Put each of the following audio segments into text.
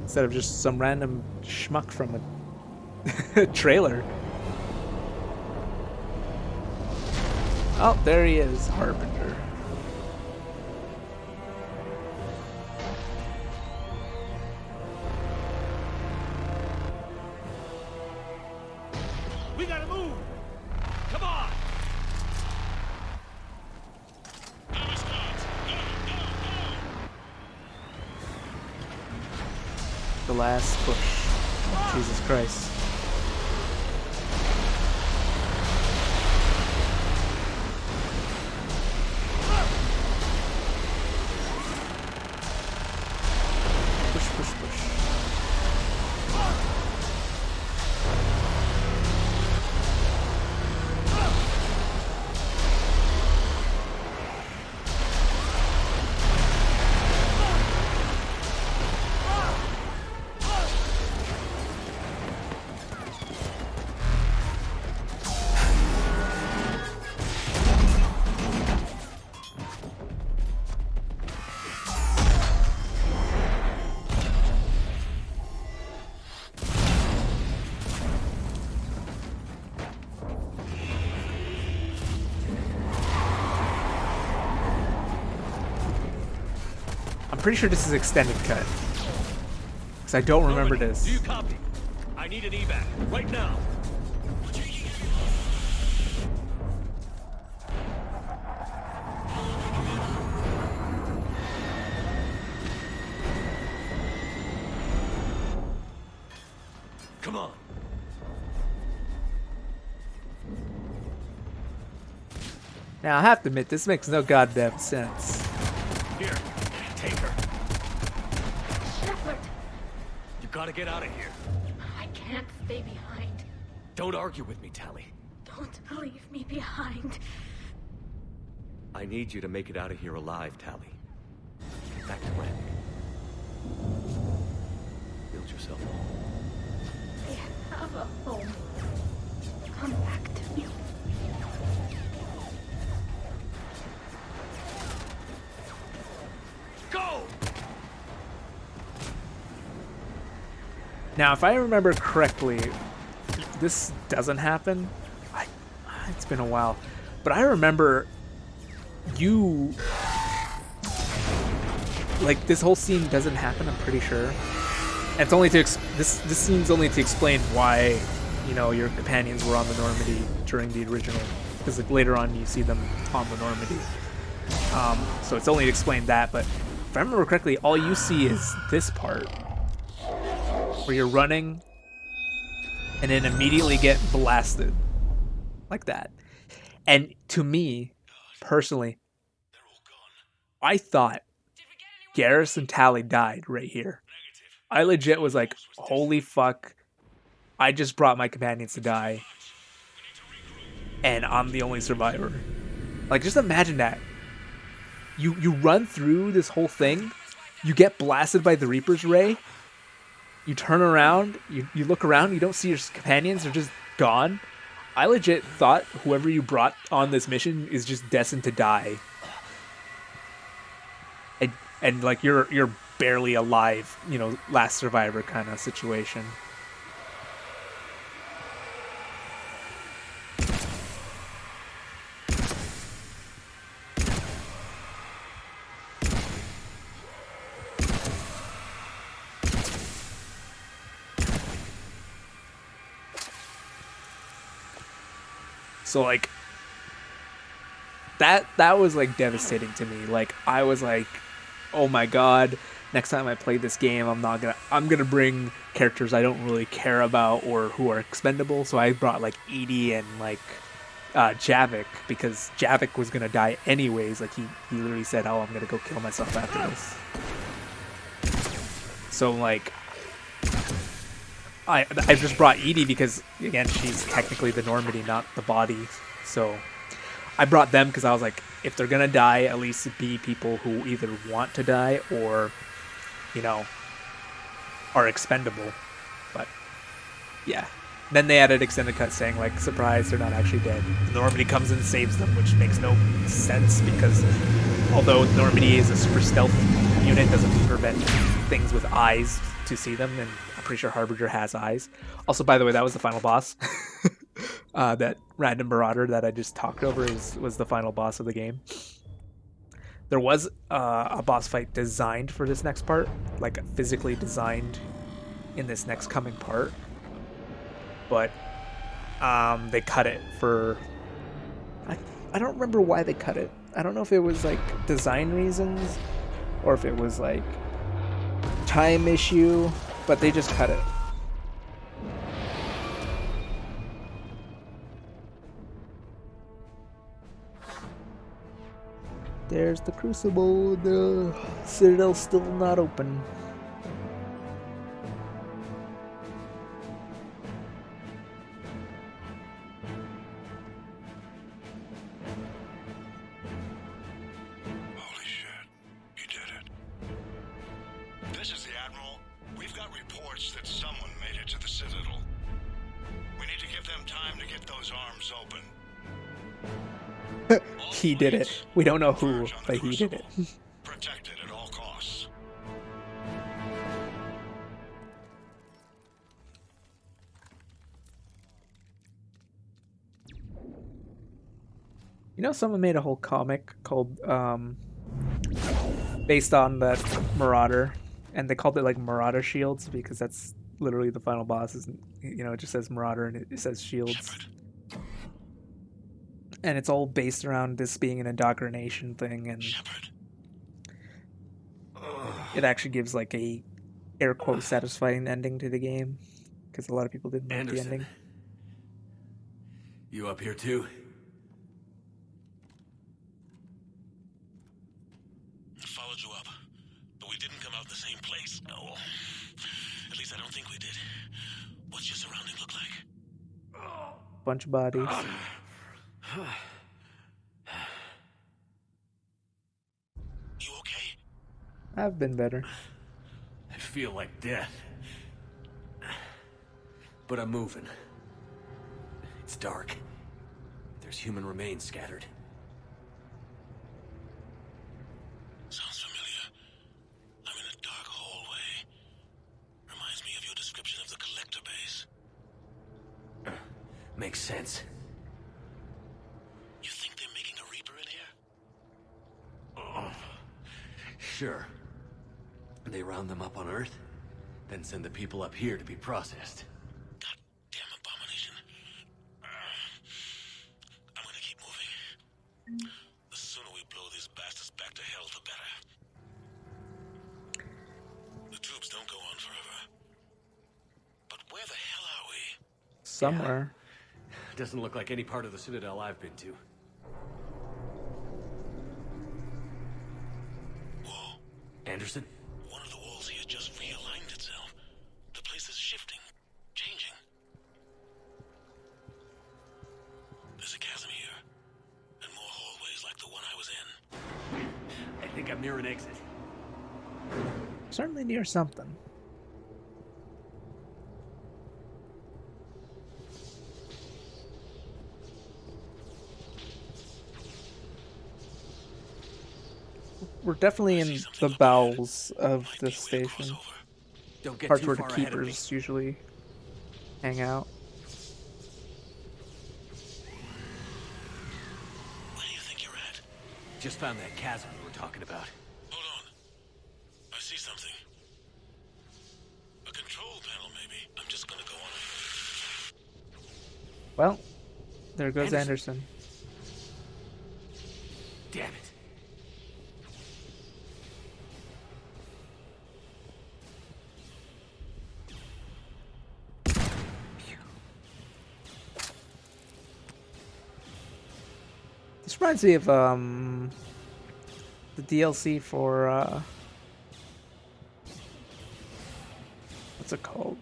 instead of just some random schmuck from a trailer. Oh, there he is, Harbinger. We gotta move! Come on! The last push. Oh, Jesus Christ. Push, push, push. I'm pretty sure this is extended cut. Because I don't remember this. Do you copy? I need an evac right now. Come on. Now I have to admit, this makes no goddamn sense. Here, take her. Shepard, You gotta get out of here. I can't stay behind. Don't argue with me, Tally. Don't leave me behind. I need you to make it out of here alive, Tally. Get back to Randy. Build yourself a home. I have a home. Come back to me. Go! Now, if I remember correctly, this doesn't happen. It's been a while, but I remember you like this whole scene doesn't happen. I'm pretty sure. And it's only to this scene's only to explain why, you know, your companions were on the Normandy during the original, because like, later on you see them on the Normandy. So it's only to explain that. But if I remember correctly, all you see is this part where you're running and then immediately get blasted like that. And to me, personally, I thought Garrus and Tally died right here. I legit was like, holy fuck, I just brought my companions to die, and I'm the only survivor. Like, just imagine that. You run through this whole thing, you get blasted by the Reaper's Ray, you turn around, you look around, you don't see your companions, they're just gone. I legit thought whoever you brought on this mission is just destined to die. And like you're barely alive, you know, last survivor kind of situation. So like that was like devastating to me. Like I was like, oh my god, next time I play this game I'm gonna bring characters I don't really care about or who are expendable. So I brought like Edie and like Javik, because Javik was gonna die anyways. Like he literally said, oh, I'm gonna go kill myself after this. So like I just brought Edie because, again, she's technically the Normandy, not the body. So I brought them because I was like, if they're going to die, at least be people who either want to die or, you know, are expendable. But, yeah. Then they added extended cut saying, like, surprise, they're not actually dead. Normandy comes and saves them, which makes no sense because although Normandy is a super stealth unit, doesn't prevent things with eyes to see them, and I'm pretty sure Harbinger has eyes. Also, by the way, that was the final boss. That random Marauder that I just talked over was the final boss of the game. There was a boss fight designed for this next part, like physically designed in this next coming part, but they cut it for... I don't remember why they cut it. I don't know if it was like design reasons or if it was like time issue, but they just cut it. There's the Crucible. The Citadel's still not open. Holy shit. You did it. This is the Admiral. We've got reports that someone made it to the Citadel. We need to give them time to get those arms open. He did it. We don't know who, but he did it. Protect it at all costs. You know, someone made a whole comic called based on that Marauder, and they called it like Marauder Shields because that's literally the final boss. Isn't, you know, it just says Marauder and it says Shields. Shepard. And it's all based around this being an indoctrination thing, and Shepard. it actually gives like a air quote satisfying ending to the game because a lot of people didn't like the Anderson. ending. You up here too? Followed you up, but we didn't come out the same place. No. At least I don't think we did. What's your surrounding look like? Bunch of bodies. You okay? I've been better. I feel like death. But I'm moving. It's dark. There's human remains scattered. Sounds familiar. I'm in a dark hallway. Reminds me of your description of the collector base. Makes sense. You think they're making a Reaper in here? Sure. They round them up on Earth, then send the people up here to be processed. Goddamn abomination. I'm gonna keep moving. The sooner we blow these bastards back to hell, the better. The tubes don't go on forever. But where the hell are we? Somewhere. Doesn't look like any part of the Citadel I've been to. Whoa. Anderson? One of the walls here just realigned itself. The place is shifting, changing. There's a chasm here, and more hallways like the one I was in. I think I'm near an exit. Certainly near something. We're definitely in the bowels of Might the be a way to station. cross over. Don't get Parts too where the far ahead of me. keepers usually hang out. Where do you think you're at? Just found that chasm we were talking about. Hold on. I see something. A control panel, maybe. I'm just gonna go on. Well, there goes Anderson. Anderson. Damn it. This reminds me of the DLC for what's it called?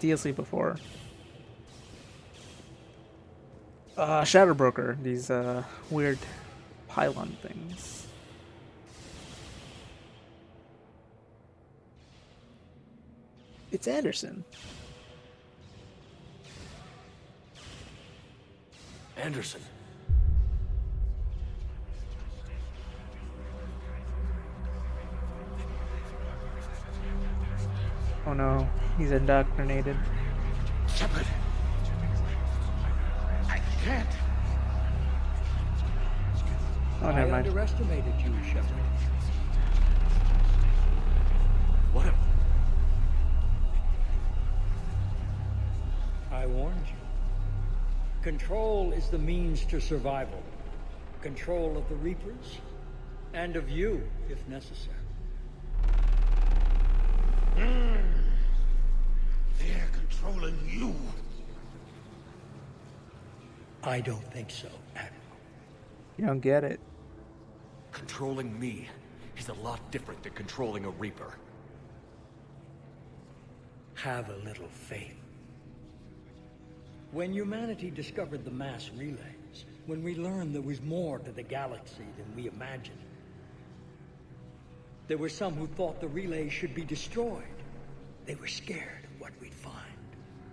The DLC before Shadow Broker. These weird pylon things. It's Anderson. Anderson. Oh no, he's indoctrinated. Shepard! I can't! Oh, I never mind. underestimated you, Shepard. What a... I warned you. Control is the means to survival. Control of the Reapers, and of you, if necessary. They're controlling you. I don't think so, Admiral. You don't get it. Controlling me is a lot different than controlling a Reaper. Have a little faith. When humanity discovered the mass relays, when we learned there was more to the galaxy than we imagined, there were some who thought the relays should be destroyed. They were scared of what we'd find,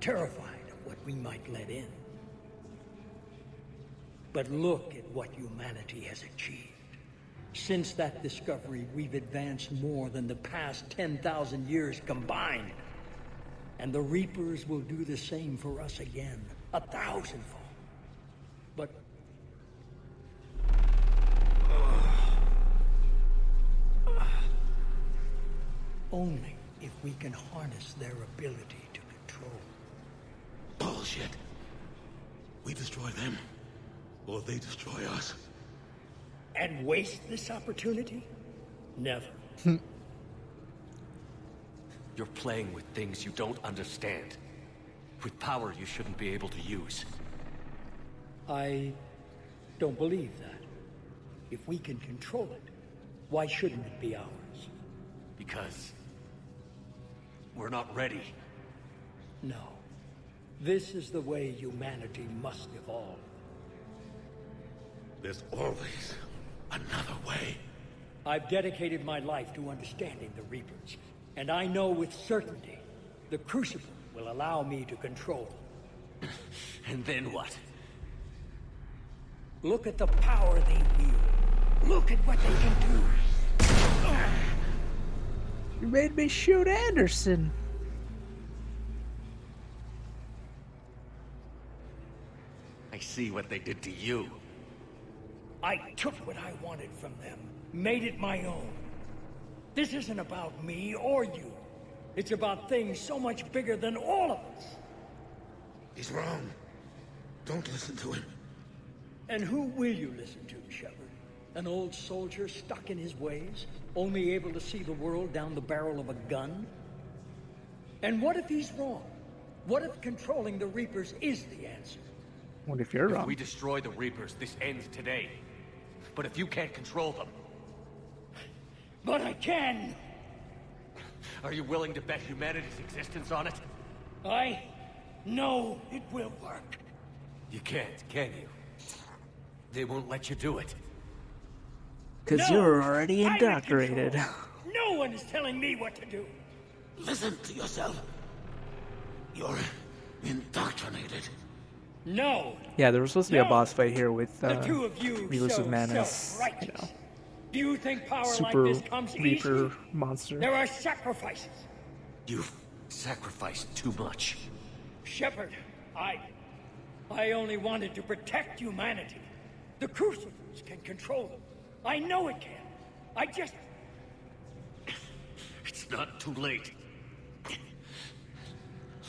terrified of what we might let in. But look at what humanity has achieved. Since that discovery, we've advanced more than the past 10,000 years combined. And the Reapers will do the same for us again, 1,000-fold. But only if we can harness their ability to control. Bullshit. We destroy them, or they destroy us. And waste this opportunity? Never. You're playing with things you don't understand. With power you shouldn't be able to use. I don't believe that. If we can control it, why shouldn't it be ours? Because... we're not ready. No. This is the way humanity must evolve. There's always another way. I've dedicated my life to understanding the Reapers, and I know with certainty the Crucible will allow me to control them. And then what? Look at the power they wield. Look at what they can do. You made me shoot Anderson. I see what they did to you. I took what I wanted from them, made it my own. This isn't about me or you. It's about things so much bigger than all of us. He's wrong. Don't listen to him. And who will you listen to, Shepard? An old soldier stuck in his ways, only able to see the world down the barrel of a gun? And what if he's wrong? What if controlling the Reapers is the answer? What if you're If wrong? we destroy the Reapers, this ends today. But if you can't control them, But I can! are you willing to bet humanity's existence on it? I know it will work. You can't, can you? They won't let you do it. Because No! you're already I'm in indoctrinated. control. No one is telling me what to do. Listen to yourself. You're indoctrinated. No! Yeah, there was supposed to be a No! boss fight here with The two of you elusive so Manus, self-righteous. you know, Do you think power super like this comes Reaper easily? monster. There are sacrifices. You've sacrificed too much. Shepard, I only wanted to protect humanity. The Crucibles can control them. I know it can. I just... It's not too late.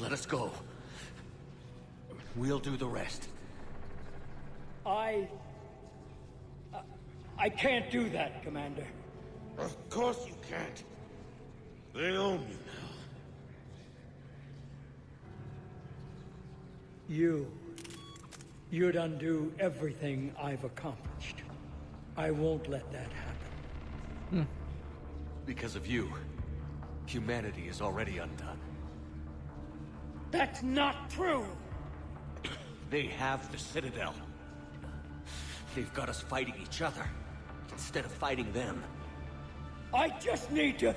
Let us go. We'll do the rest. I can't do that, Commander. Of course you can't. They own you now. You'd undo everything I've accomplished. I won't let that happen. Because of you, humanity is already undone. That's not true! They have the Citadel. They've got us fighting each other, instead of fighting them. I just need to...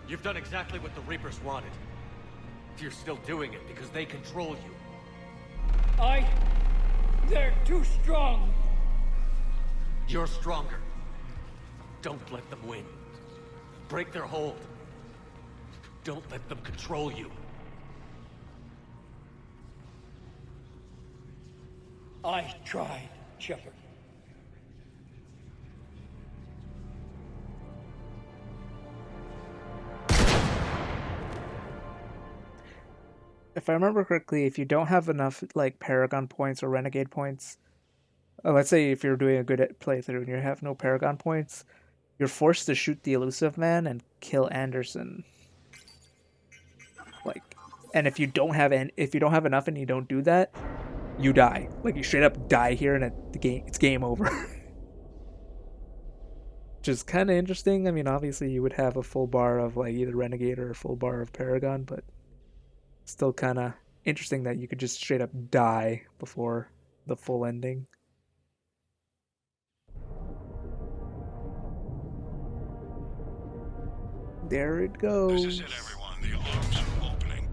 You've done exactly what the Reapers wanted. You're still doing it because they control you. They're too strong. You're stronger. Don't let them win. Break their hold. Don't let them control you. I tried, Shepard. If I remember correctly, if you don't have enough like Paragon points or Renegade points, let's say if you're doing a good playthrough and you have no Paragon points, you're forced to shoot the Elusive Man and kill Anderson. Like, and if you don't have enough and you don't do that, you die. Like, you straight up die here and it's game over. Which is kind of interesting. I mean, obviously you would have a full bar of like either Renegade or a full bar of Paragon, but still kind of interesting that you could just straight up die before the full ending. There it goes. This is it, everyone. The arms are opening.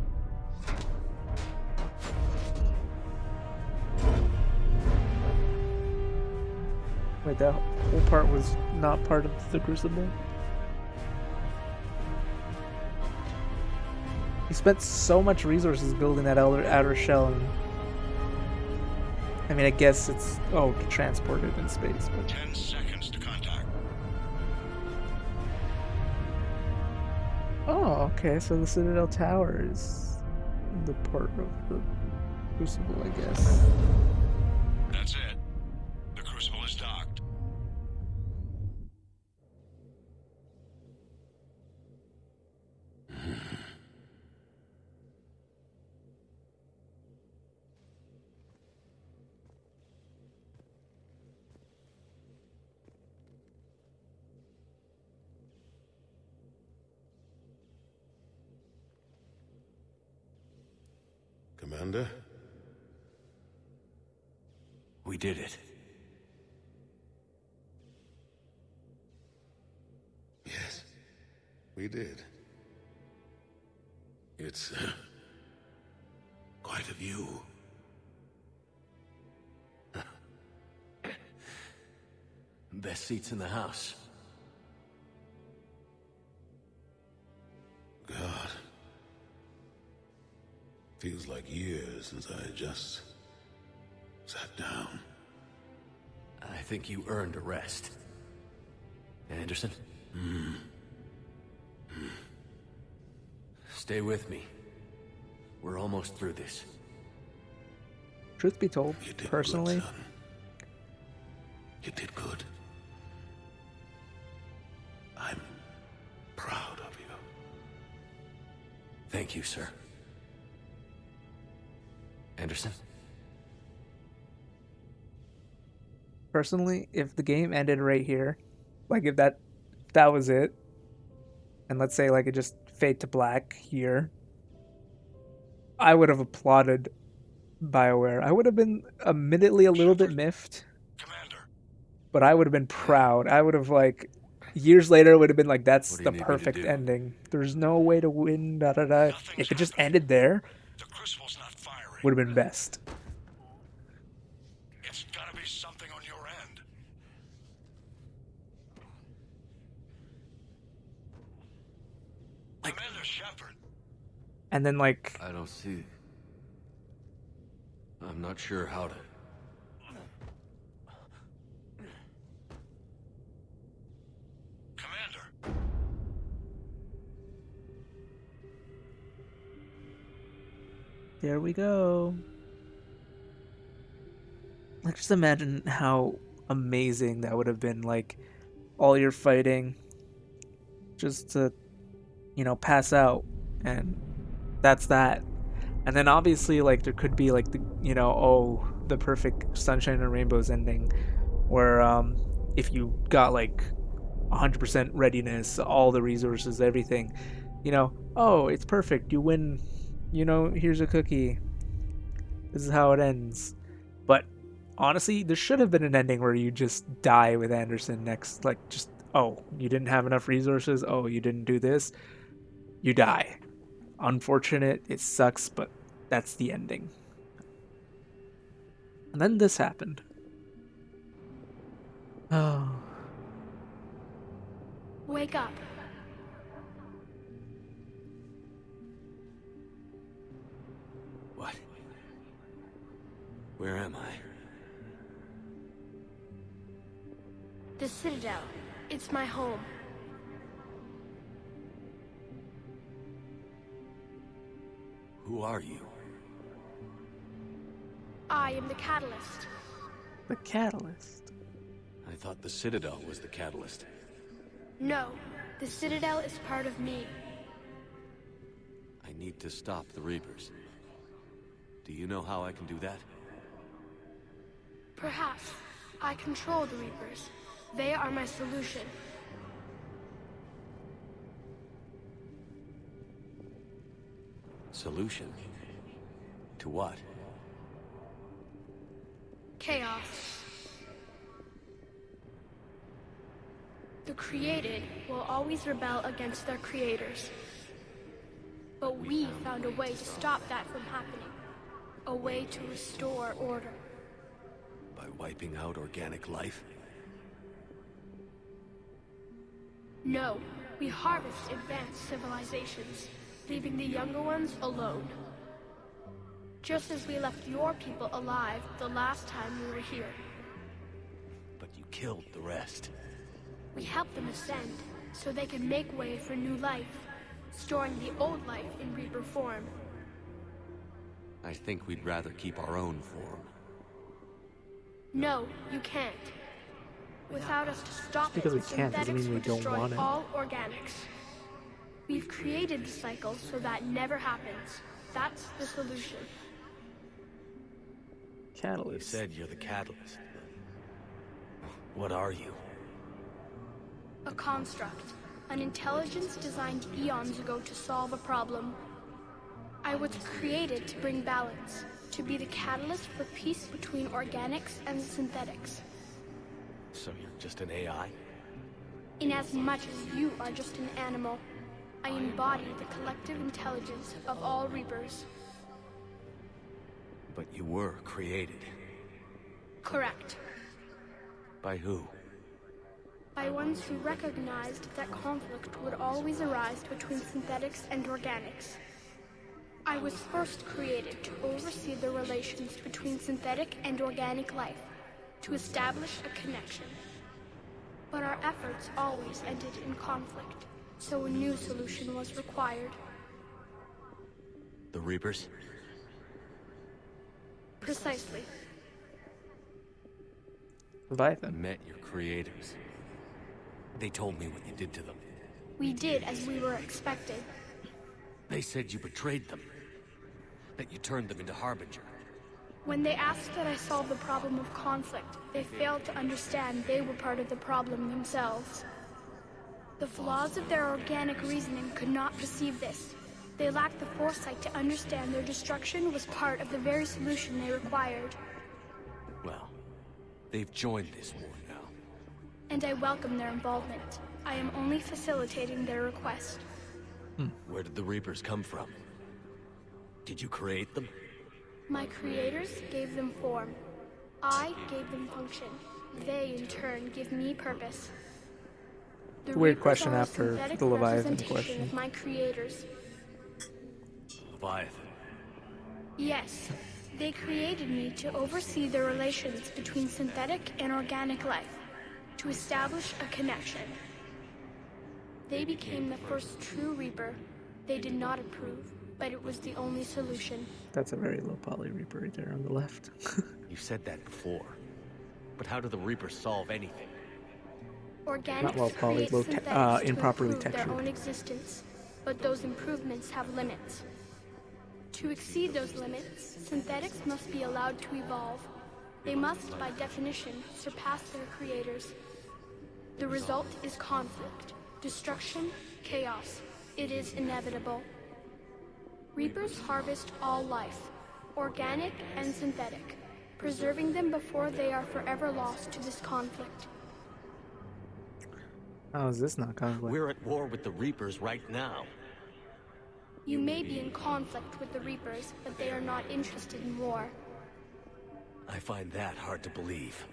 Wait, that whole part was not part of the Crucible? He spent so much resources building that outer shell, and I mean, I guess it's to transport it in space, but 10 seconds to contact. oh, okay. So the Citadel Tower is the part of the Crucible, I guess. That's it. The Crucible is docked. Commander? We did it. Yes, we did. It's quite a view. Best seats in the house. God. Feels like years since I just sat down. I think you earned a rest. Anderson? Stay with me. We're almost through this. Truth be told, You did personally, good, son. You did good. I'm proud of you. Thank you, sir. Anderson? personally, if the game ended right here, like if that was it, and let's say like it just fade to black here, I would have applauded BioWare. I would have been admittedly a little bit miffed, Commander, but I would have been proud. I would have like years later it would have been like, that's What do the you need me to perfect do? ending. There's no way to win. Da da da. Nothing's If it just happening. ended there, the Crucible's not firing. would have been best. It's gotta be something on your end. Commander Shepard, And then like I don't see. I'm not sure how to. Commander, there we go. Like, just imagine how amazing that would have been. Like, all your fighting just to, pass out. And that's that. And then obviously, like, there could be, like, the perfect Sunshine and Rainbows ending. Where, if you got, like, 100% readiness, all the resources, everything, it's perfect. You win, here's a cookie. This is how it ends. But honestly, there should have been an ending where you just die with Anderson next. Like, just, you didn't have enough resources. Oh, you didn't do this. You die. Unfortunate. It sucks, but that's the ending. And then this happened. Oh. Wake up. Where am I? The Citadel. It's my home. Who are you? I am the Catalyst. The Catalyst. I thought the Citadel was the catalyst. No, the Citadel is part of me. I need to stop the Reapers. Do you know how I can do that? Perhaps. I control the Reapers. They are my solution. Solution? To what? Chaos. The created will always rebel against their creators. But we found a way to stop that from happening. A way to restore order. By wiping out organic life? No, we harvest advanced civilizations, leaving the younger ones alone. Just as we left your people alive the last time we were here. But you killed the rest. We helped them ascend, so they could make way for new life, storing the old life in Reaper form. I think we'd rather keep our own form. No, you can't. Without us to stop Because it, we can't doesn't synthetics mean we would don't destroy want it. all organics. We've created the cycle so that never happens. That's the solution. You Catalyst. said you're the catalyst. What are you? A construct. An intelligence designed eons ago to solve a problem. I was created to bring balance, to be the catalyst for peace between organics and synthetics. So you're just an AI? Inasmuch as you are just an animal, I embody the collective intelligence of all Reapers. But you were created. Correct. By who? By ones who recognized that conflict would always arise between synthetics and organics. I was first created to oversee the relations between synthetic and organic life, to establish a connection. But our efforts always ended in conflict, so a new solution was required. The Reapers? Precisely. I Leviathan. met your creators. They told me what you did to them. We did as we were expected. They said you betrayed them. That you turned them into Harbinger. When they asked that I solve the problem of conflict, they failed to understand they were part of the problem themselves. The flaws of their organic reasoning could not perceive this. They lacked the foresight to understand their destruction was part of the very solution they required. Well, they've joined this war now. And I welcome their involvement. I am only facilitating their request. Where did the Reapers come from? Did you create them? My creators gave them form. I gave them function. They, in turn, give me purpose. The Weird Reapers question are a after synthetic the Leviathan representation question. of my creators. Leviathan. Yes, they created me to oversee the relations between synthetic and organic life, to establish a connection. They became the first true Reaper. They did not approve, but it was the only solution. That's a very low poly Reaper right there on the left. You said that before. But how do the Reapers solve anything? Organics Not well poly, create low synthetics to improperly improve their textured. own existence, but those improvements have limits. To exceed those limits, synthetics must be allowed to evolve. They must, by definition, surpass their creators. The result is conflict, destruction, chaos. It is inevitable. Reapers harvest all life, organic and synthetic, preserving them before they are forever lost to this conflict. How is this not conflict? We're at war with the Reapers right now. You may be in conflict with the Reapers, but they are not interested in war. I find that hard to believe.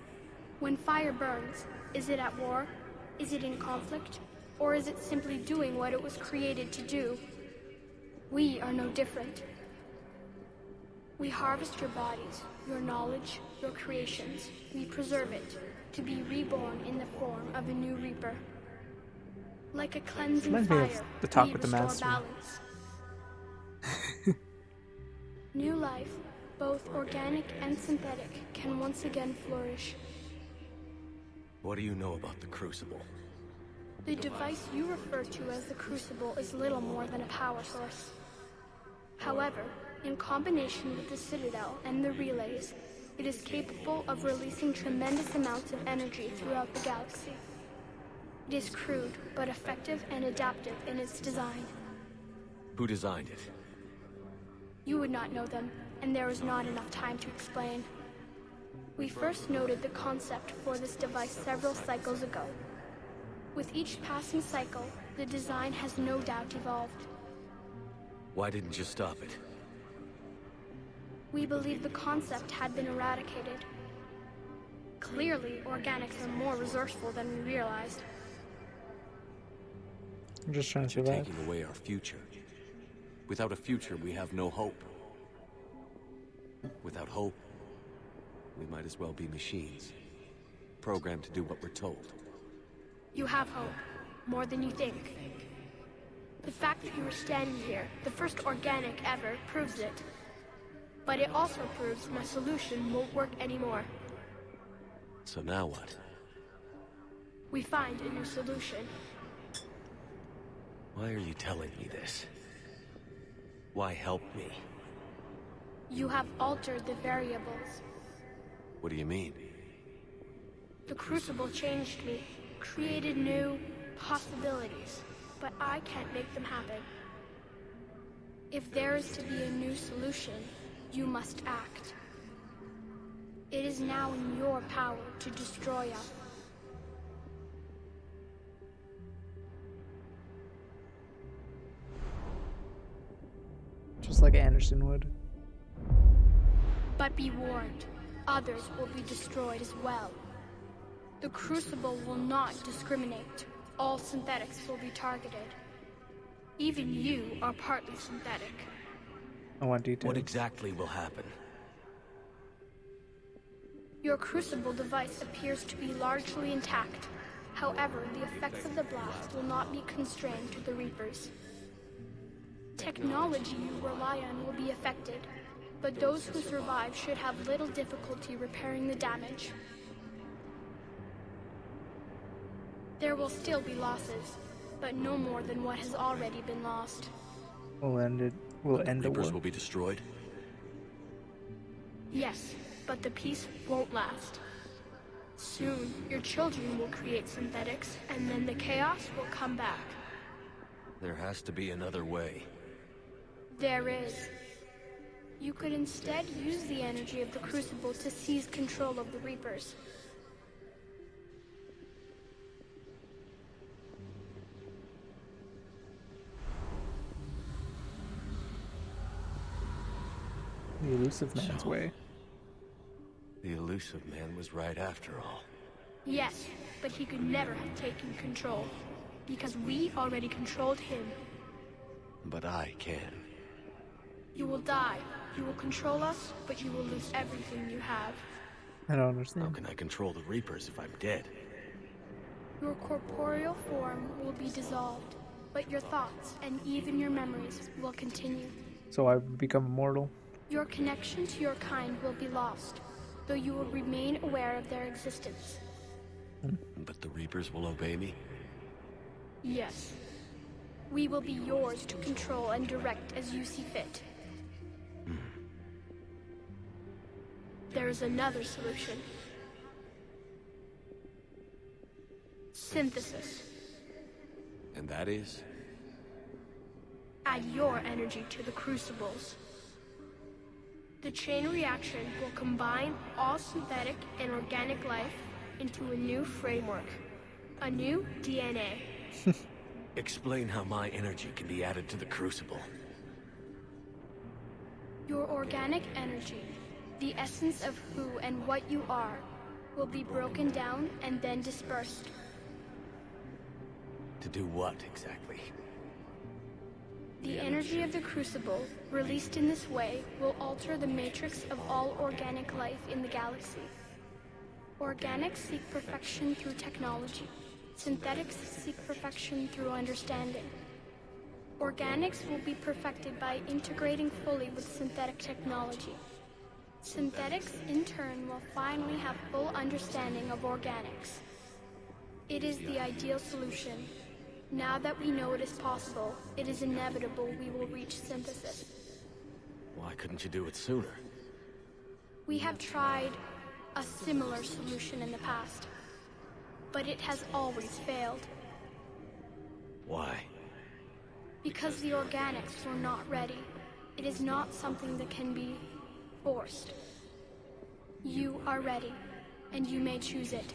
When fire burns, is it at war? Is it in conflict? Or is it simply doing what it was created to do? We are no different. We harvest your bodies, your knowledge, your creations. We preserve it, to be reborn in the form of a new Reaper. Like a cleansing Reminds me of fire, the talk we with the restore master. balance. New life, both organic and synthetic, can once again flourish. What do you know about the Crucible? The device you refer to as the Crucible is little more than a power source. However, in combination with the Citadel and the relays, it is capable of releasing tremendous amounts of energy throughout the galaxy. It is crude, but effective and adaptive in its design. Who designed it? You would not know them, and there is not enough time to explain. We first noted the concept for this device several cycles ago. With each passing cycle, the design has no doubt evolved. Why didn't you stop it? We believe the concept had been eradicated. Clearly, organics are more resourceful than we realized. I'm just trying to You're survive. taking away our future. Without a future, we have no hope. Without hope, we might as well be machines, programmed to do what we're told. You have hope, more than you think. The fact that you are standing here, the first organic ever, proves it. But it also proves my solution won't work anymore. So now what? We find a new solution. Why are you telling me this? Why help me? You have altered the variables. What do you mean? The Crucible changed me, created new possibilities, but I can't make them happen. If there is to be a new solution, you must act. It is now in your power to destroy us. Just like Anderson would. But be warned, others will be destroyed as well. The Crucible will not discriminate. All synthetics will be targeted. Even you are partly synthetic. I want details. What exactly will happen? Your Crucible device appears to be largely intact. However, the effects of the blast will not be constrained to the Reapers. Technology you rely on will be affected, but those who survive should have little difficulty repairing the damage. There will still be losses, but no more than what has already been lost. We'll end it. We'll end the Reapers war. will be destroyed? Yes, but the peace won't last. Soon, your children will create synthetics, and then the chaos will come back. There has to be another way. There is. You could instead use the energy of the Crucible to seize control of the Reapers. The elusive man's So- way. The elusive man was right after all. Yes, but he could never have taken control, because we already controlled him. But I can. You will die. You will control us, but you will lose everything you have. I don't How understand. can I control the Reapers if I'm dead? Your corporeal form will be dissolved, but your thoughts and even your memories will continue. So I become immortal. Your connection to your kind will be lost, though you will remain aware of their existence. But the Reapers will obey me? Yes. We will be yours to control and direct as you see fit. There is another solution. Synthesis. And that is? Add your energy to the Crucibles. The chain reaction will combine all synthetic and organic life into a new framework. A new DNA. Explain how my energy can be added to the Crucible. Your organic energy, the essence of who and what you are, will be broken down and then dispersed. To do what, exactly? The energy of the Crucible, released in this way, will alter the matrix of all organic life in the galaxy. Organics seek perfection through technology. Synthetics seek perfection through understanding. Organics will be perfected by integrating fully with synthetic technology. Synthetics, in turn, will finally have full understanding of organics. It is the ideal solution. Now that we know it is possible, it is inevitable we will reach synthesis. Why couldn't you do it sooner? We have tried a similar solution in the past, but it has always failed. Why? Because the organics were not ready. It is not something that can be forced. You are ready, and you may choose it.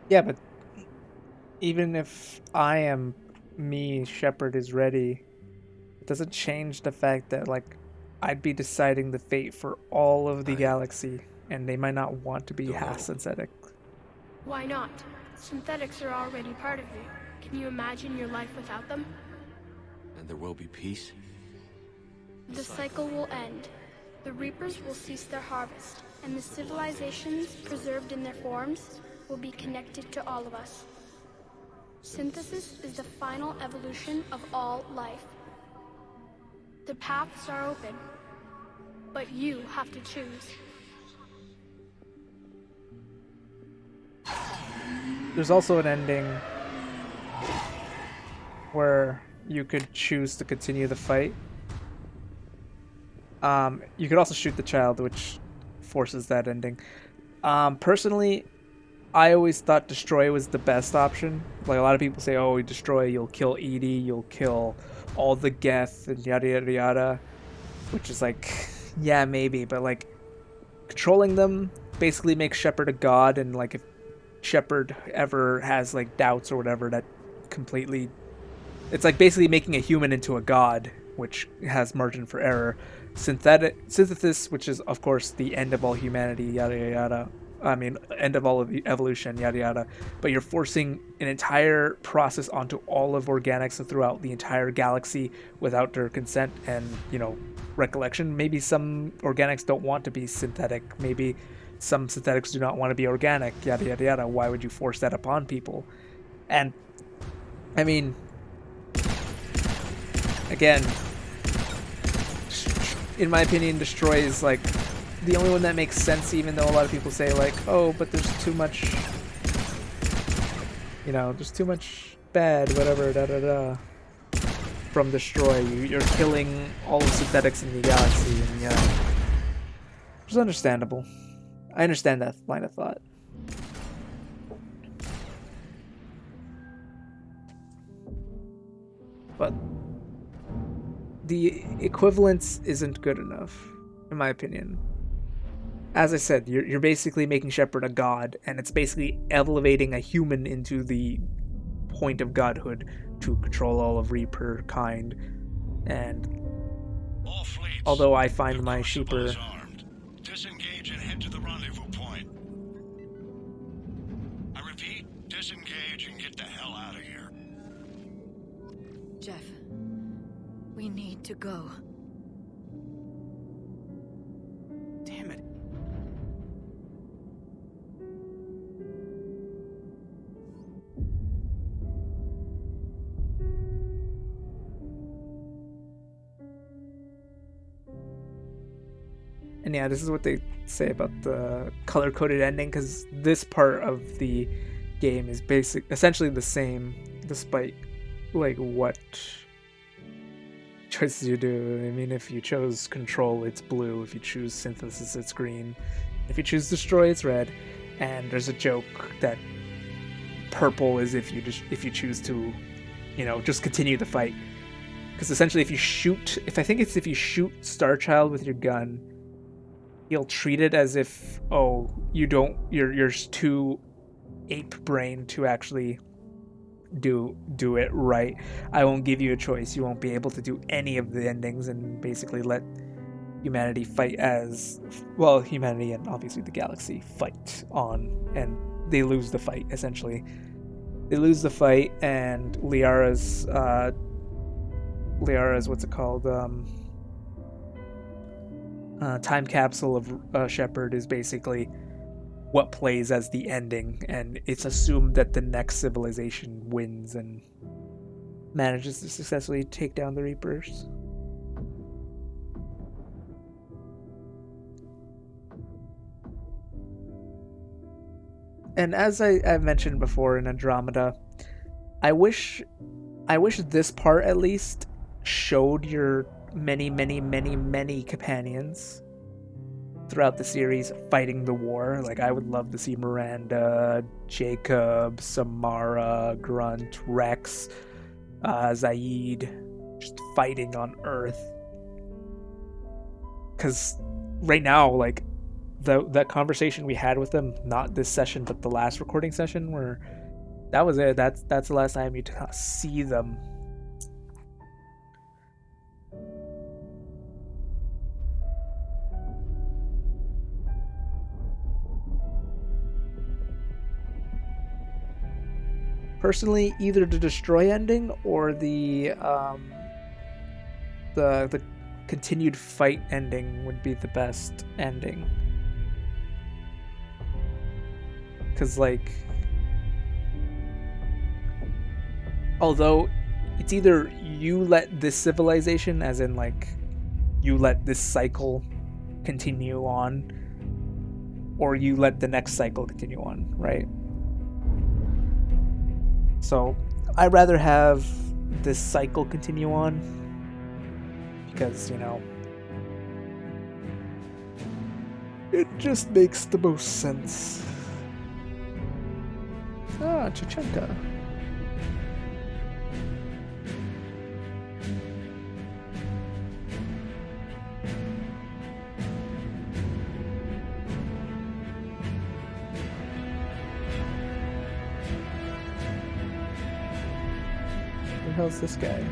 Yeah, but even if Shepard is ready, it doesn't change the fact that, like, I'd be deciding the fate for all of the galaxy, and they might not want to be half synthetic. Why not? Synthetics are already part of you. Can you imagine your life without them? And there will be peace? The cycle will end. The Reapers will cease their harvest, and the civilizations preserved in their forms will be connected to all of us. Synthesis is the final evolution of all life. The paths are open, but you have to choose. There's also an ending where you could choose to continue the fight. You could also shoot the child, which forces that ending. Personally, I always thought destroy was the best option. Like, a lot of people say, oh, you destroy, you'll kill Edie, you'll kill all the Geth, and yada yada yada. Which is like, yeah, maybe, but like, controlling them basically makes Shepard a god, and like, if Shepard ever has like doubts or whatever, that completely, it's like basically making a human into a god, which has margin for error. Synthesis, which is of course the end of all humanity, yada yada yada. I mean, end of all of the evolution, yada yada. But you're forcing an entire process onto all of organics throughout the entire galaxy without their consent and, you know, recollection. Maybe some organics don't want to be synthetic. Maybe some synthetics do not want to be organic, yada yada yada. Why would you force that upon people? And I mean, again, in my opinion, destroy is like the only one that makes sense, even though a lot of people say like, oh, but there's too much, you know, there's too much bad, whatever, da da da, from destroy. You're killing all the synthetics in the galaxy, and yeah, it's understandable. I understand that line of thought. But the equivalence isn't good enough, in my opinion. As I said, you're basically making Shepard a god, and it's basically elevating a human into the point of godhood to control all of Reaper kind. And All fleets, although I find the my Crucible Sheeper is armed. Disengage and head to the rendezvous point. I repeat, disengage and get the hell out of here. Jeff, we need to go. Damn it. And yeah, this is what they say about the color-coded ending, because this part of the game is essentially the same, despite like what choices you do. I mean, if you chose control, it's blue. If you choose synthesis, it's green. If you choose destroy, it's red. And there's a joke that purple is if you choose to, you know, just continue the fight. Because essentially, if you shoot Starchild with your gun, you'll treat it as if, oh, you're too ape-brained to actually do it right. I won't give you a choice. You won't be able to do any of the endings, and basically let humanity fight as, well, humanity and obviously the galaxy fight on, and they lose the fight, essentially. They lose the fight, and Liara's Liara's, what's it called? Time capsule of Shepard is basically what plays as the ending, and it's assumed that the next civilization wins and manages to successfully take down the Reapers. And as I've mentioned before in Andromeda, I wish this part at least showed your many companions throughout the series fighting the war. Like, I would love to see Miranda, Jacob, Samara, Grunt, Rex, Zaid just fighting on Earth. Because right now, like, that conversation we had with them, not this session but the last recording session, where that was it. That's the last time you see them. Personally, either the destroy ending or the continued fight ending would be the best ending. Because, like, although it's either you let this civilization, as in, like, you let this cycle continue on, or you let the next cycle continue on, right? So I'd rather have this cycle continue on, because, you know, it just makes the most sense. Ah, Chachenka. Who the hell's this guy?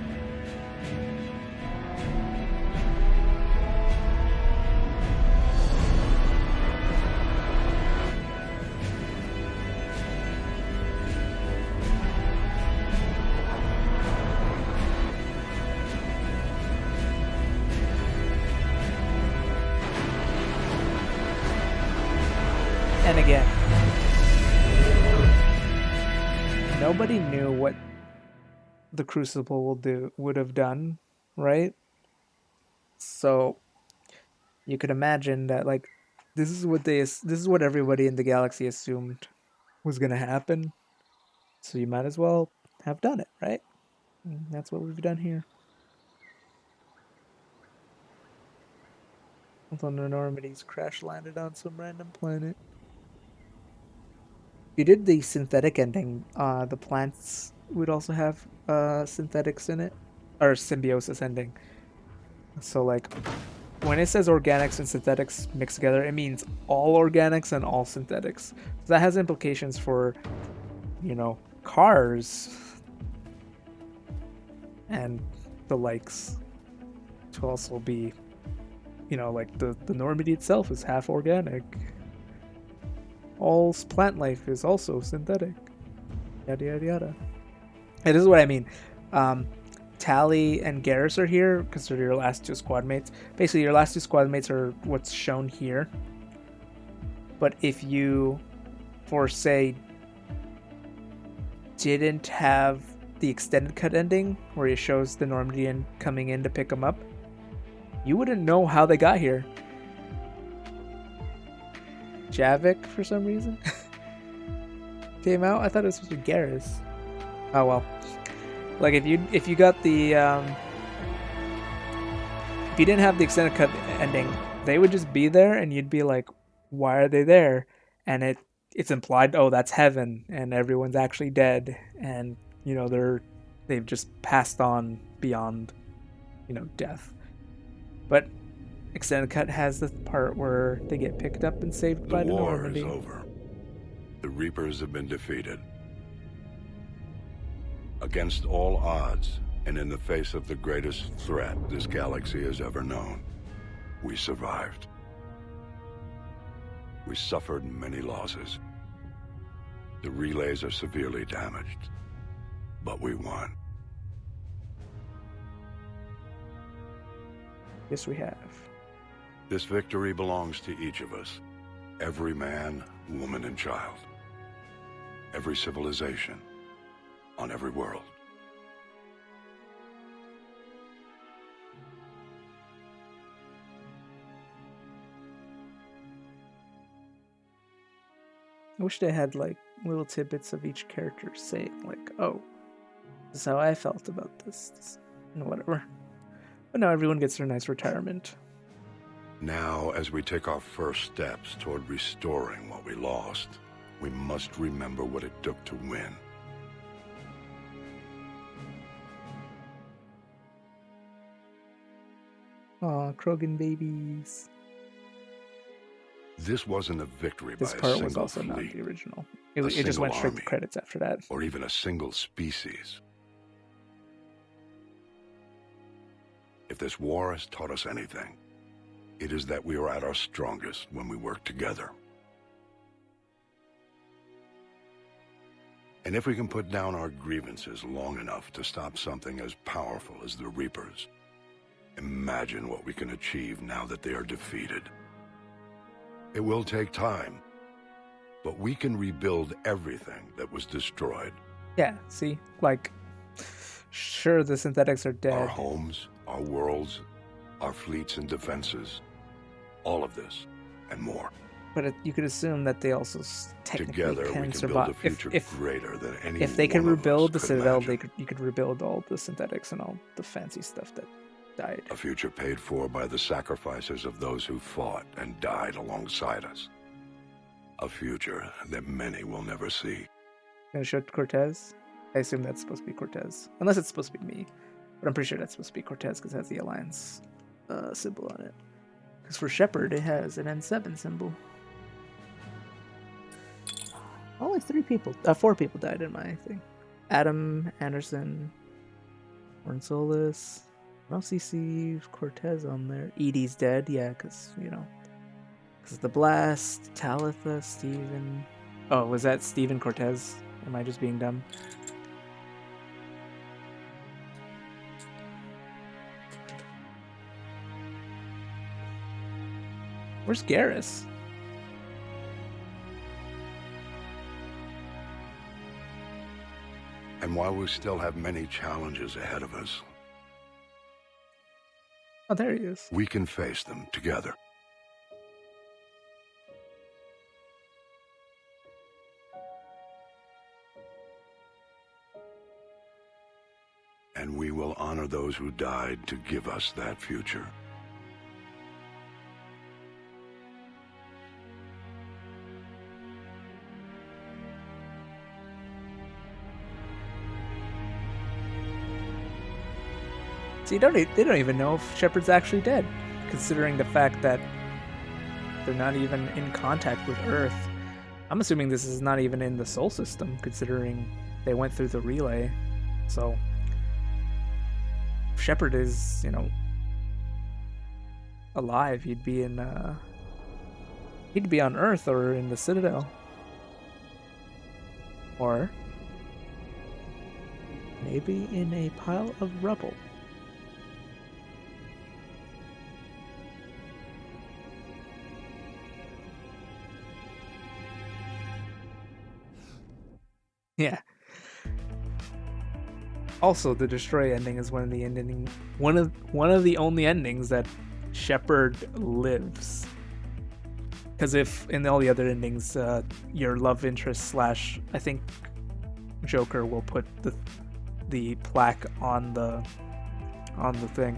And again, nobody knew what the Crucible would have done, right? So you could imagine that, like, this is what everybody in the galaxy assumed was gonna happen. So you might as well have done it, right? And that's what we've done here. Although the Normandy's crash landed on some random planet. If you did the synthetic ending, the plants would also have synthetics in it, or symbiosis ending. So, like, when it says organics and synthetics mixed together, it means all organics and all synthetics. So that has implications for, you know, cars and the likes, to also be, you know, like the Normandy itself is half organic. All plant life is also synthetic. Yada yada yada. And this is what I mean. Tally and Garrus are here because they're your last two squad mates. Basically, your last two squad mates are what's shown here. But if you, for say, didn't have the extended cut ending where it shows the Normandy coming in to pick them up, you wouldn't know how they got here. Javik, for some reason, came out. I thought it was supposed to be Garrus. Oh well. Like, if you got the if you didn't have the extended cut ending, they would just be there, and you'd be like, why are they there? And it's implied, oh, that's heaven, and everyone's actually dead, and, you know, they've just passed on beyond, you know, death. But extended cut has the part where they get picked up and saved by the Normandy. The war is over. The Reapers have been defeated. Against all odds, and in the face of the greatest threat this galaxy has ever known, we survived. We suffered many losses. The relays are severely damaged, but we won. Yes, we have. This victory belongs to each of us. Every man, woman, and child. Every civilization. On every world. I wish they had like little tidbits of each character saying like, "Oh, this is how I felt about this," and whatever. But now everyone gets their nice retirement. Now, as we take our first steps toward restoring what we lost, we must remember what it took to win. Aw, Krogan babies. This wasn't a victory This by a part single was also not fleet, the original. a It just single went straight to army. credits after that. or even a single species. If this war has taught us anything, it is that we are at our strongest when we work together. And if we can put down our grievances long enough to stop something as powerful as the Reapers, imagine what we can achieve now that they are defeated. It will take time, but we can rebuild everything that was destroyed. Yeah, see? Like, sure, the synthetics are dead. Our homes, our worlds, our fleets and defenses, all of this and more. But you could assume that they also technically Together can we can survive. build a future if greater than any if they could one of us rebuild the could Citadel, imagine. you could rebuild all the synthetics and all the fancy stuff that died. A future paid for by the sacrifices of those who fought and died alongside us. A future that many will never see. Gonna show Cortez? I assume that's supposed to be Cortez. Unless it's supposed to be me. But I'm pretty sure that's supposed to be Cortez because it has the Alliance symbol on it. Because for Shepard, it has an N7 symbol. Only 4 people died in my thing. Adam, Anderson, Ornsolis. I don't see Cortez on there. Edie's dead, yeah, because, because the blast, Talitha, Steven. Oh, was that Steven Cortez? Am I just being dumb? Where's Garrus? And while we still have many challenges ahead of us, Oh, there he is. we can face them together. And we will honor those who died to give us that future. See, they don't even know if Shepard's actually dead, considering the fact that they're not even in contact with Earth. I'm assuming this is not even in the Sol system, considering they went through the relay. So, if Shepard is, alive, he'd be on Earth or in the Citadel. Or maybe in a pile of rubble. Yeah. Also, the destroy ending is one of the only endings that Shepard lives. Because if in all the other endings, your love interest / I think Joker will put the plaque on the thing.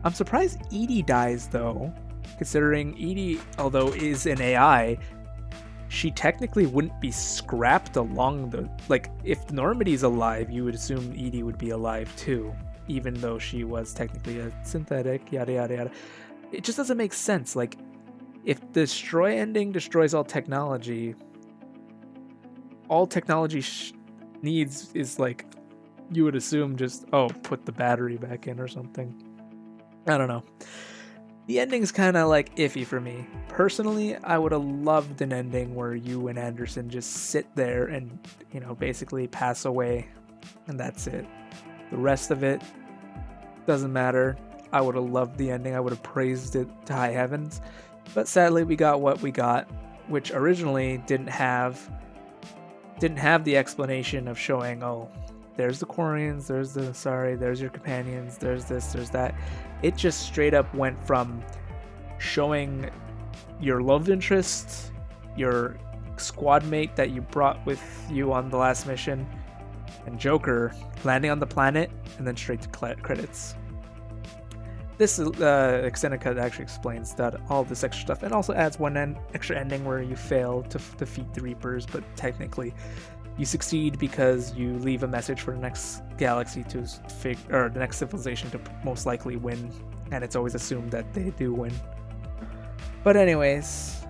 I'm surprised Edie dies though, considering Edie, although is an AI, she technically wouldn't be scrapped along the... Like, if Normandy's alive, you would assume Edie would be alive too, even though she was technically a synthetic, yada yada yada. It just doesn't make sense. Like, if the destroy ending destroys all technology needs is like, you would assume just, put the battery back in or something. I don't know. The ending's kind of like iffy for me. Personally, I would have loved an ending where you and Anderson just sit there and, basically pass away, and that's it. The rest of it doesn't matter. I would have loved the ending. I would have praised it to high heavens. But sadly, we got what we got, which originally didn't have the explanation of showing, oh, there's the Quarians, there's your companions, there's this, there's that. It just straight up went from showing your love interest, your squad mate that you brought with you on the last mission, and Joker landing on the planet, and then straight to credits. This extended cut actually explains that all this extra stuff, and also adds one extra ending where you fail to defeat the Reapers, but technically you succeed because you leave a message for the next galaxy to or the next civilization to most likely win, and it's always assumed that they do win. But anyways,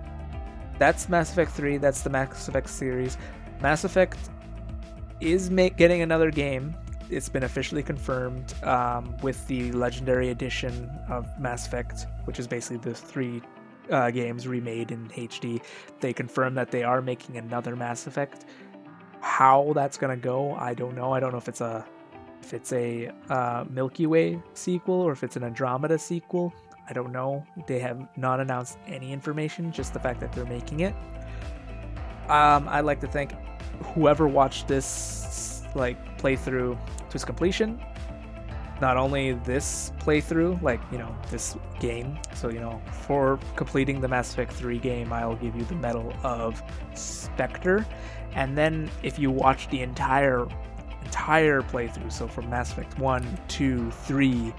that's Mass Effect 3. That's the Mass Effect series. Mass Effect is getting another game. It's been officially confirmed with the Legendary Edition of Mass Effect, which is basically the 3 games remade in HD. They confirmed that they are making another Mass Effect. How that's gonna go, I don't know. I don't know if it's a Milky Way sequel or if it's an Andromeda sequel. I don't know. They have not announced any information, just the fact that they're making it. I'd like to thank whoever watched this playthrough to its completion. Not only this playthrough, this game. So, for completing the Mass Effect 3 game, I'll give you the Medal of Spectre. And then if you watch the entire playthrough, so from Mass Effect 1, 2, 3,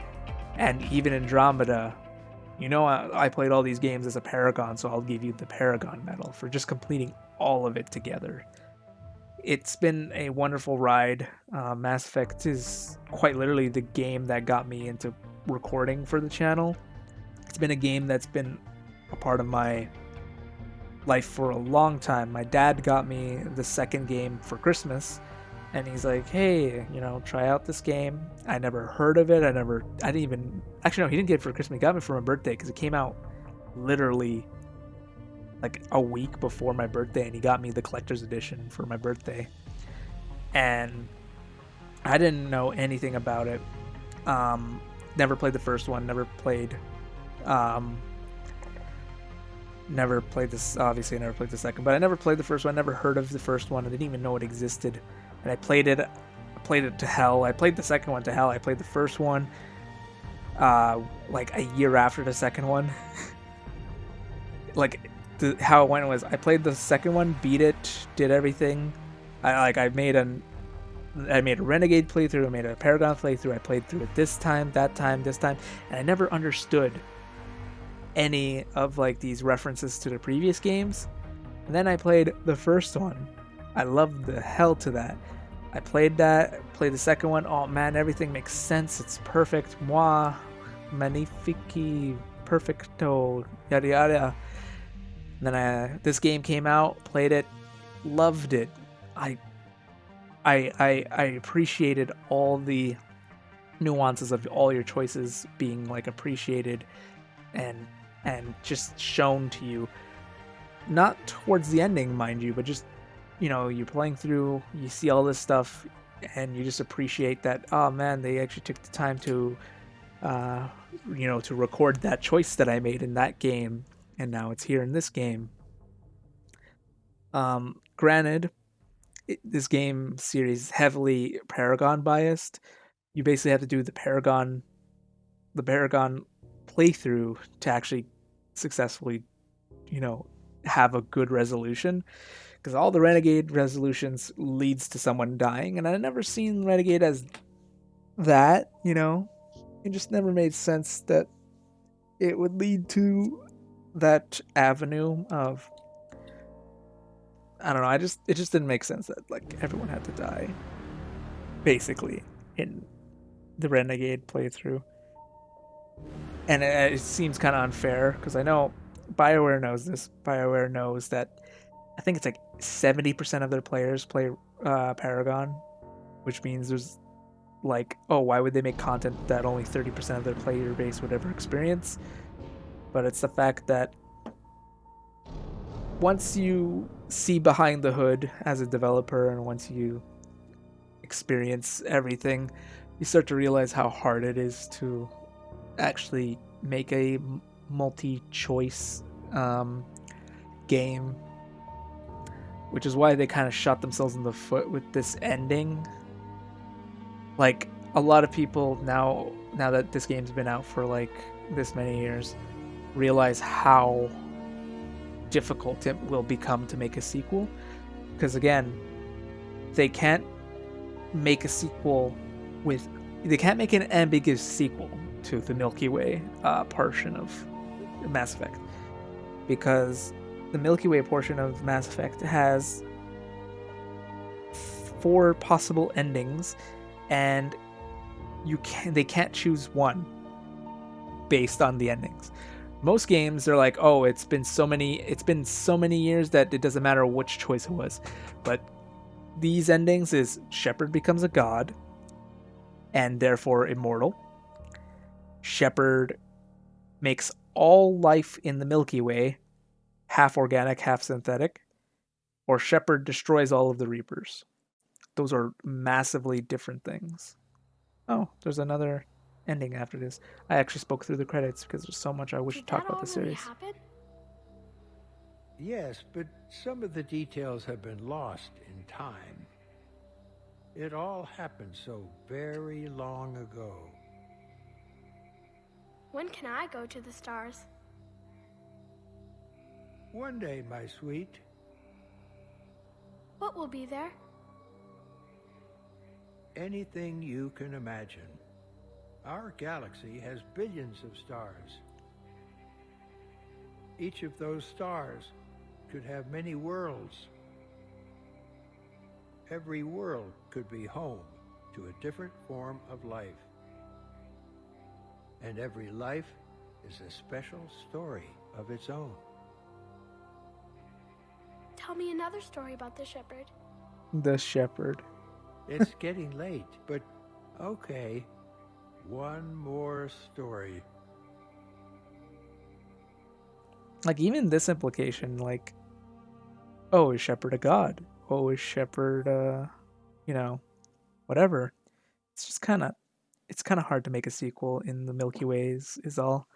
and even Andromeda, I played all these games as a Paragon, so I'll give you the Paragon Medal for just completing all of it together. It's been a wonderful ride. Mass Effect is quite literally the game that got me into recording for the channel. It's been a game that's been a part of my life for a long time. My dad got me the second game for Christmas, and he's like, hey, try out this game. I never heard of it. He didn't get it for Christmas. He got me for my birthday because it came out literally like a week before my birthday, and he got me the collector's edition for my birthday. And I didn't know anything about it. Never played the first one, never played this, obviously I never played the second, but I never played the first one, never heard of the first one, I didn't even know it existed. And I played it to hell. I played the second one to hell. I played the first one like a year after the second one. How it went was I played the second one, beat it, did everything. I made a Renegade playthrough, I made a Paragon playthrough, I played through it this time, and I never understood any of these references to the previous games. And then I played the first one. I loved the hell to that. I played the second one. Oh man, everything makes sense. It's perfect. Moi, magnifique, perfecto, yada yada. And then this game came out, played it, loved it. I appreciated all the nuances of all your choices being appreciated and just shown to you. Not towards the ending, mind you, but just you're playing through, you see all this stuff, and you just appreciate that, oh man, they actually took the time to to record that choice that I made in that game, and now it's here in this game. Granted, this game series is heavily Paragon biased. You basically have to do the Paragon playthrough to actually successfully have a good resolution, because all the Renegade resolutions leads to someone dying, and I never seen Renegade as that. It just never made sense that it would lead to that avenue of, I don't know, it just didn't make sense that everyone had to die basically in the Renegade playthrough. And it seems kind of unfair, because I know BioWare knows this. BioWare knows that I think it's 70% of their players play Paragon, which means there's why would they make content that only 30% of their player base would ever experience? But it's the fact that once you see behind the hood as a developer, and once you experience everything, you start to realize how hard it is to actually make a multi-choice game, which is why they kind of shot themselves in the foot with this ending. Like, a lot of people now that this game's been out for like this many years, realize how difficult it will become to make a sequel. Because again, they can't make a sequel with... They can't make an ambiguous sequel to the Milky Way portion of Mass Effect. Because the Milky Way portion of Mass Effect has 4 possible endings, and they can't choose one based on the endings. Most games, they're like, oh, it's been so many years that it doesn't matter which choice it was. But these endings is Shepard becomes a god and therefore immortal. Shepard makes all life in the Milky Way half organic, half synthetic, or Shepard destroys all of the Reapers. Those are massively different things. Oh, there's another ending after this. I actually spoke through the credits because there's so much I wish to talk about the series. Happen? Yes, but some of the details have been lost in time. It all happened so very long ago. When can I go to the stars? One day, my sweet. What will be there? Anything you can imagine. Our galaxy has billions of stars. Each of those stars could have many worlds. Every world could be home to a different form of life. And every life is a special story of its own. Tell me another story about the Shepherd. The Shepherd. It's getting late, but okay. One more story. Like, even this implication, like, oh, is Shepard a god? Oh, is Shepard, whatever. It's just kind of hard to make a sequel in the Milky Ways, is all.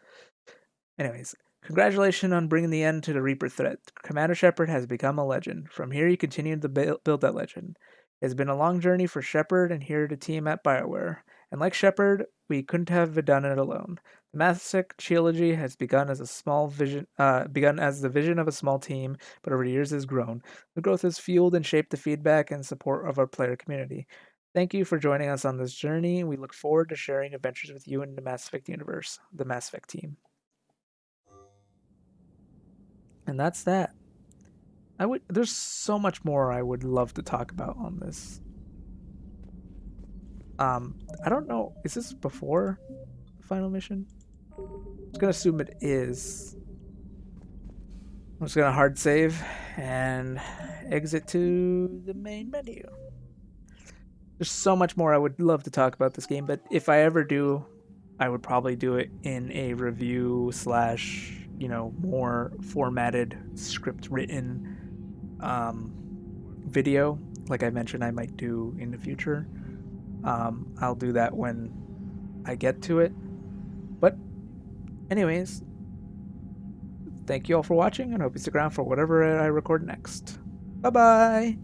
Anyways, congratulations on bringing the end to the Reaper threat. Commander Shepard has become a legend. From here, he continued to build that legend. It has been a long journey for Shepard and here to team at BioWare. And like Shepard, we couldn't have done it alone. The Mass Effect trilogy has begun as the vision of a small team, but over the years has grown. The growth has fueled and shaped the feedback and support of our player community. Thank you for joining us on this journey. We look forward to sharing adventures with you in the Mass Effect universe, the Mass Effect team. And that's that. There's so much more I would love to talk about on this. I don't know. Is this before the final mission? I'm just gonna assume it is. I'm just gonna hard save and exit to the main menu. There's so much more I would love to talk about this game, but if I ever do, I would probably do it in a review / more formatted, script written video. Like I mentioned, I might do in the future. I'll do that when I get to it. But anyways, thank you all for watching, and I hope you stick around for whatever I record next. Bye-bye!